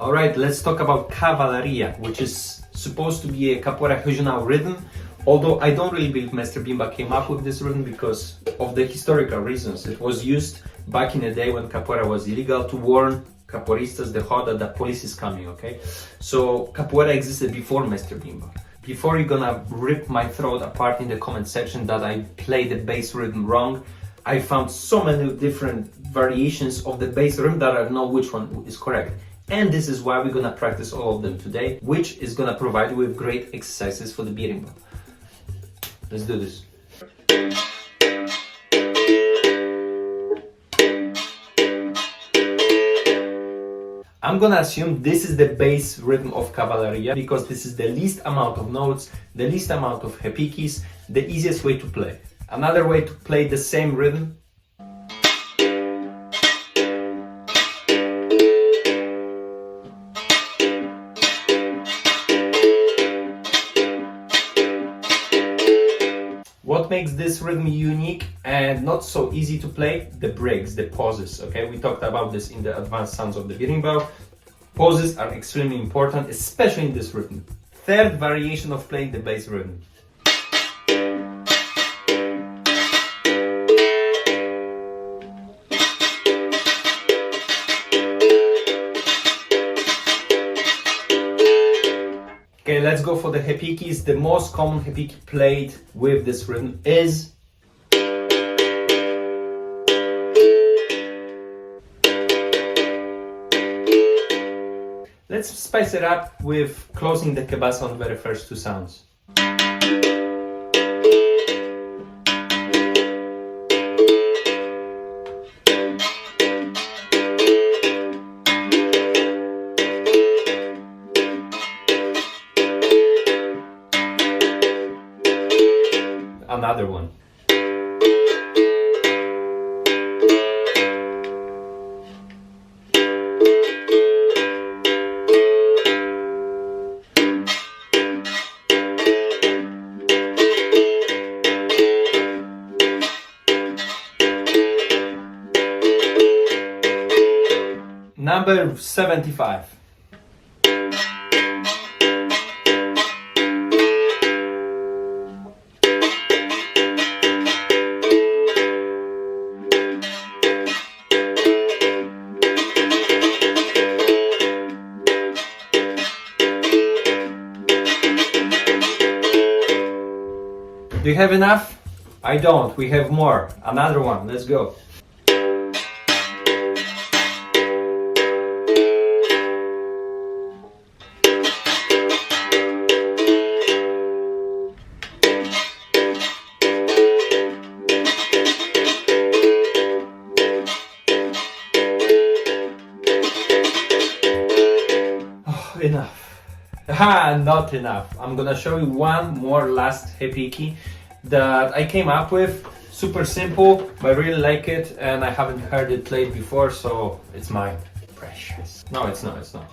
Alright, let's talk about Cavalaria, which is supposed to be a capoeira regional rhythm. Although I don't really believe Mr. Bimba came up with this rhythm because of the historical reasons. It was used back in the day when capoeira was illegal to warn capoeiristas, the roda, that police is coming, okay? So capoeira existed before Mr. Bimba. Before you're gonna rip my throat apart in the comment section that I play the bass rhythm wrong, I found so many different variations of the bass rhythm that I don't know which one is correct. And this is why we're gonna practice all of them today, which is gonna provide you with great exercises for the berimbau. Let's do this. I'm gonna assume this is the bass rhythm of Cavalaria because this is the least amount of notes, the least amount of repiques, the easiest way to play. Another way to play the same rhythm . What makes this rhythm unique and not so easy to play? The breaks, the pauses, okay? We talked about this in the advanced sounds of the berimbau. Pauses are extremely important, especially in this rhythm. Third variation of playing the bass rhythm. Okay, let's go for the repiques. The most common repique played with this rhythm is let's spice it up with closing the cabaça on the very first two sounds. Another one. Number 75. Do you have enough? I don't. We have more. Another one. Let's go. Oh, enough. Not enough. I'm gonna show you one more last repique that I came up with. Super simple, but I really like it and I haven't heard it played before, so it's mine. Precious. No, it's not, it's not.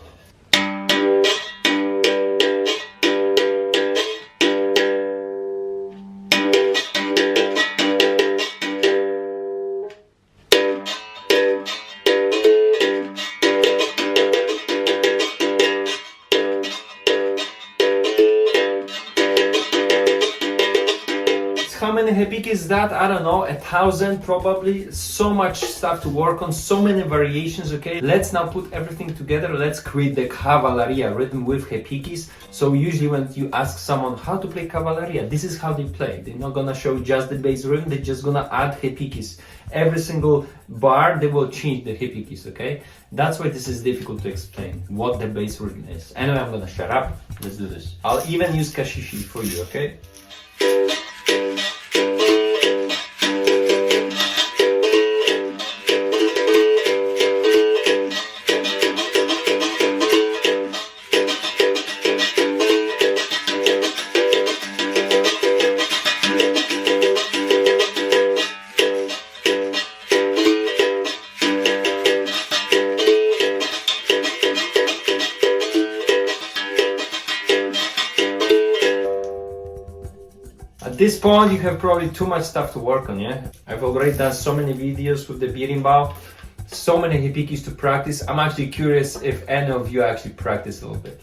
How many repiques is that? I don't know, 1,000 probably. So much stuff to work on, so many variations, okay? Let's now put everything together. Let's create the Cavalaria rhythm with repiques. So usually when you ask someone how to play Cavalaria, this is how they play. They're not gonna show just the bass rhythm, they're just gonna add repiques. Every single bar, they will change the repiques, okay? That's why this is difficult to explain, what the bass rhythm is. Anyway, I'm gonna shut up. Let's do this. I'll even use kashishi for you, okay? At this point, you have probably too much stuff to work on, yeah? I've already done so many videos with the berimbau, so many repiques to practice. I'm actually curious if any of you actually practice a little bit.